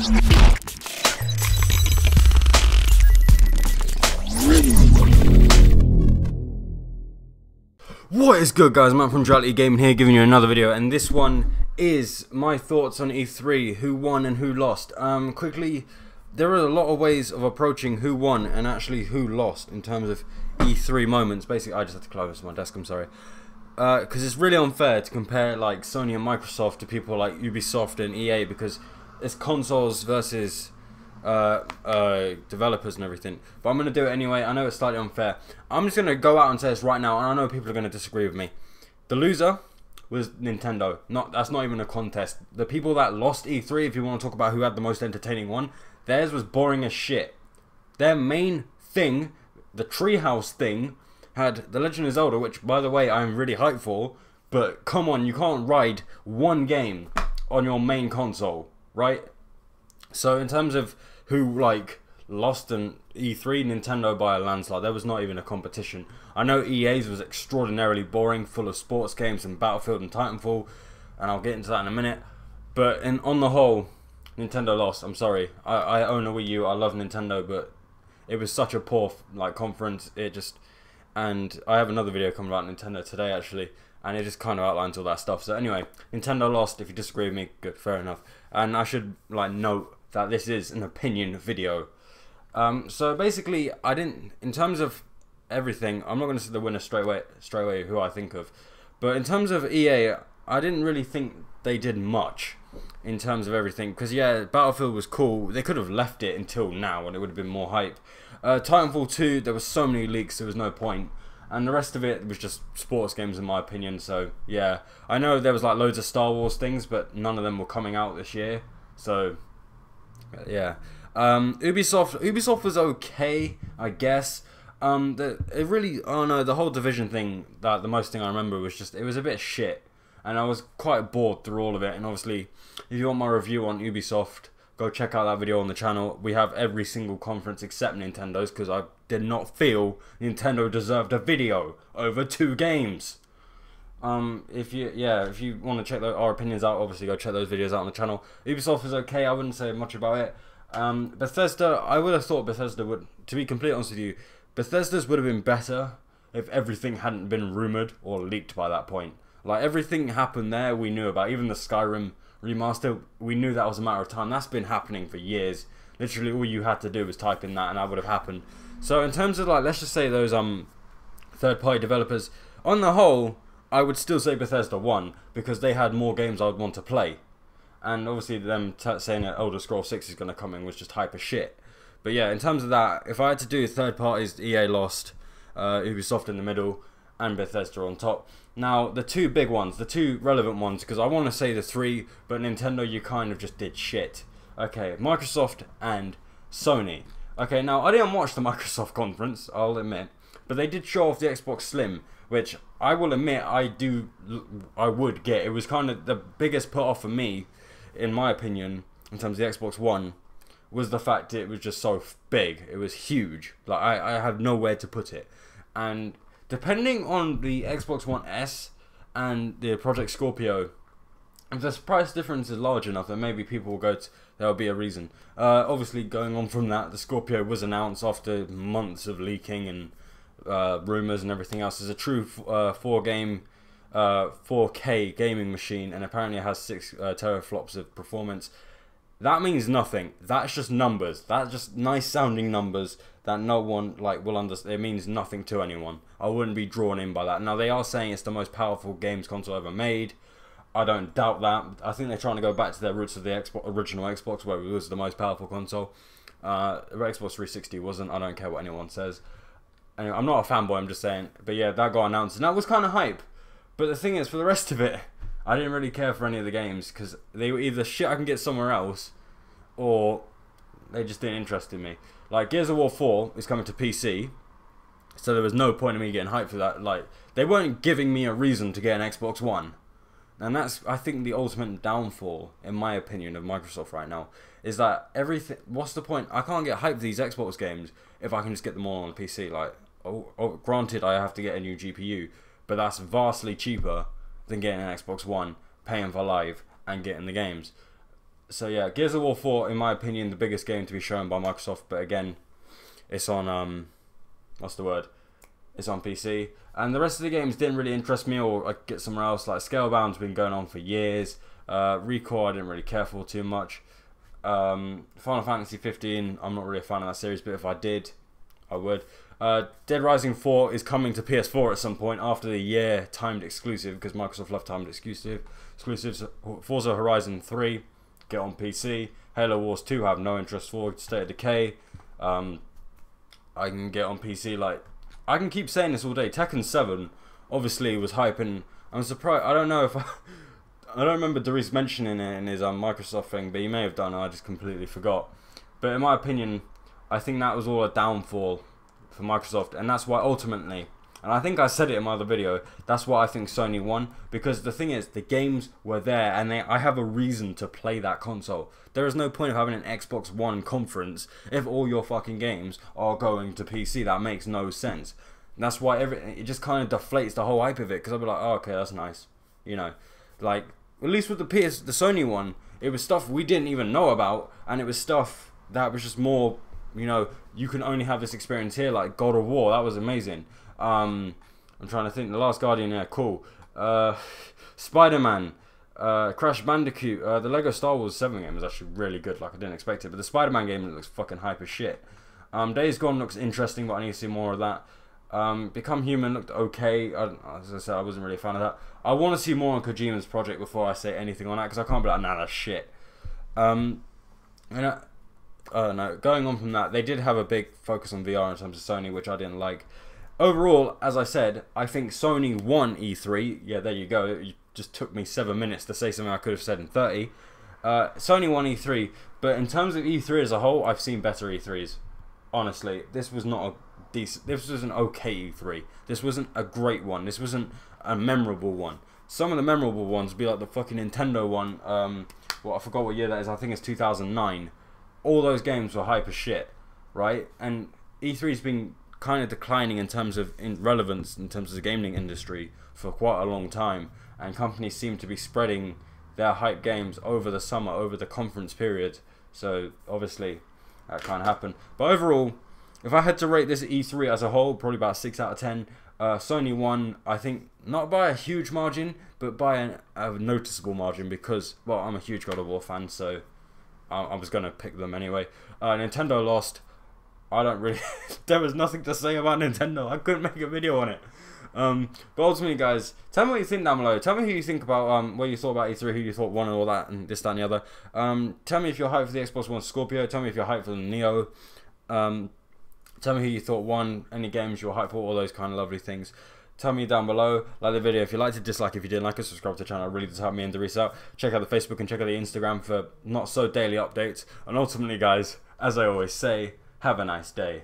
What is good, guys? Matt from Duality Gaming here, giving you another video, and this one is my thoughts on E3, who won and who lost. Quickly, there are a lot of ways of approaching who won and actually who lost in terms of E3 moments. Basically, I just had to close my desk, I'm sorry. Because it's really unfair to compare like Sony and Microsoft to people like Ubisoft and EA, because it's consoles versus developers and everything. But I'm going to do it anyway. I know it's slightly unfair. I'm just going to go out and say this right now, and I know people are going to disagree with me. The loser was Nintendo. That's not even a contest. The people that lost E3, if you want to talk about who had the most entertaining one, theirs was boring as shit. Their main thing, the Treehouse thing, had The Legend of Zelda, which, by the way, I'm really hyped for. But come on, you can't ride one game on your main console, right? So in terms of who like lost an E3, Nintendo by a landslide. There was not even a competition. I know EA's was extraordinarily boring, full of sports games and Battlefield and Titanfall, and I'll get into that in a minute. But on the whole, Nintendo lost. I'm sorry. I own a Wii U. I love Nintendo, but it was such a poor like conference. And I have another video coming about Nintendo today actually, and it just kind of outlines all that stuff. So anyway, Nintendo lost. If you disagree with me, good, fair enough. And I should like note that this is an opinion video. So basically, I didn't, in terms of everything, I'm not going to say the winner straight away who I think of, but in terms of EA, I didn't really think they did much in terms of everything, because yeah, Battlefield was cool. They could have left it until now and it would have been more hype. Titanfall 2, there was so many leaks, there was no point. And the rest of it was just sports games in my opinion, so yeah. I know there was like loads of Star Wars things, but none of them were coming out this year, so yeah. Ubisoft was okay, I guess. It really, oh no, the whole Division thing, the most thing I remember was just, it was a bit shit. And I was quite bored through all of it. And obviously, if you want my review on Ubisoft, go check out that video on the channel. We have every single conference except Nintendo's, because I did not feel Nintendo deserved a video over 2 games. If you want to check our opinions out, obviously go check those videos out on the channel. Ubisoft is okay, I wouldn't say much about it. Bethesda, I would have thought Bethesda would, to be completely honest with you, Bethesda's would have been better if everything hadn't been rumoured or leaked by that point. Like, everything happened there we knew about, even the Skyrim remaster, we knew that was a matter of time. That's been happening for years. Literally all you had to do was type in that and that would have happened. So in terms of like, let's just say those third-party developers, on the whole, I would still say Bethesda won, because they had more games I would want to play. And obviously them saying that Elder Scrolls 6 is going to come in was just hyper shit. But yeah, in terms of that, if I had to do third parties, EA lost, Ubisoft in the middle, and Bethesda on top. Now, the two big ones, the two relevant ones, because I want to say the 3, but Nintendo, you kind of just did shit. Okay, Microsoft and Sony. Okay, now, I didn't watch the Microsoft conference, I'll admit, but they did show off the Xbox Slim, which I will admit I would get. It was kind of the biggest put off for me, in my opinion, in terms of the Xbox One, was the fact it was just so big. It was huge. Like, I have nowhere to put it. And depending on the Xbox One S and the Project Scorpio, if the price difference is large enough, then maybe people will go to, there'll be a reason. Obviously, going on from that, the Scorpio was announced after months of leaking and rumours and everything else. It's a true 4K gaming machine, and apparently it has 6 teraflops of performance. That means nothing. That's just numbers. That's just nice sounding numbers that no one like will understand. It means nothing to anyone. I wouldn't be drawn in by that. Now, they are saying it's the most powerful games console ever made. I don't doubt that. I think they're trying to go back to their roots of the original Xbox, where it was the most powerful console. Xbox 360 wasn't. I don't care what anyone says. Anyway, I'm not a fanboy, I'm just saying. But yeah, that got announced, and that was kind of hype. But the thing is, for the rest of it, I didn't really care for any of the games, because they were either shit I can get somewhere else, or they just didn't interest in me. Like, Gears of War 4 is coming to PC, so there was no point in me getting hyped for that. Like, they weren't giving me a reason to get an Xbox One. And that's, I think, the ultimate downfall, in my opinion, of Microsoft right now, is that everything, what's the point? I can't get hyped for these Xbox games if I can just get them all on the PC. Like, granted, I have to get a new GPU, but that's vastly cheaper than getting an Xbox One, paying for live, and getting the games. So yeah, Gears of War 4, in my opinion, the biggest game to be shown by Microsoft. But again, it's on what's the word? It's on PC, and the rest of the games didn't really interest me, or I get somewhere else. Like Scalebound's been going on for years. Recall I didn't really care for too much. Final Fantasy 15, I'm not really a fan of that series, but if I did, I would. Dead Rising 4 is coming to PS4 at some point after the year timed exclusive, because Microsoft love timed exclusives. Forza Horizon 3, get on PC. Halo Wars 2, have no interest for. State of Decay, I can get on PC. Like, I can keep saying this all day. Tekken 7 obviously was hyping. I'm surprised. I don't know if I don't remember Darius mentioning it in his Microsoft thing, but he may have done. I just completely forgot. But in my opinion, I think that was all a downfall for Microsoft, and that's why ultimately, and I think I said it in my other video, that's why I think Sony won, because the thing is, the games were there, and I have a reason to play that console. There is no point of having an Xbox One conference if all your fucking games are going to PC. That makes no sense. And that's why it just kind of deflates the whole hype of it, because I'll be like, oh, okay, that's nice, you know, like, at least with the Sony one, it was stuff we didn't even know about, and it was stuff that was just more, you know, you can only have this experience here, like God of War. That was amazing. I'm trying to think. The Last Guardian, yeah, cool. Spider-Man, Crash Bandicoot, the Lego Star Wars 7 game was actually really good. Like, I didn't expect it, but the Spider-Man game looks fucking hype as shit. Days Gone looks interesting, but I need to see more of that. Become Human looked okay. As I said, I wasn't really a fan of that. I want to see more on Kojima's project before I say anything on that, because I can't be like, nah, that's shit. No, going on from that, they did have a big focus on VR in terms of Sony, which I didn't like. Overall, as I said, I think Sony won E3. Yeah, there you go. It just took me 7 minutes to say something I could have said in 30. Sony won E3, but in terms of E3 as a whole, I've seen better E3s. Honestly, this was not a decent. This was an okay E3. This wasn't a great one. This wasn't a memorable one. Some of the memorable ones would be like the fucking Nintendo one. Well, I forgot what year that is. I think it's 2009. All those games were hype as shit, right? And E3's been kind of declining in terms of relevance in terms of the gaming industry for quite a long time, and companies seem to be spreading their hype games over the summer, over the conference period. So obviously that can't happen. But overall, if I had to rate this E3 as a whole, probably about 6 out of 10. Sony won, I think, not by a huge margin, but by a noticeable margin, because, well, I'm a huge God of War fan, so I was going to pick them anyway. Nintendo lost. I don't really... there was nothing to say about Nintendo. I couldn't make a video on it. But ultimately, guys, tell me what you think down below. Tell me who you think about, what you thought about E3, who you thought won and all that, and this, that, and the other. Tell me if you're hyped for the Xbox One Scorpio. Tell me if you're hyped for the Neo. Tell me who you thought won, any games you were hyped for, all those kind of lovely things. Tell me down below. Like the video if you liked it, dislike if you didn't like it, subscribe to the channel. It really does help me and Darius out. Check out the Facebook and check out the Instagram for not so daily updates. And ultimately, guys, as I always say, have a nice day.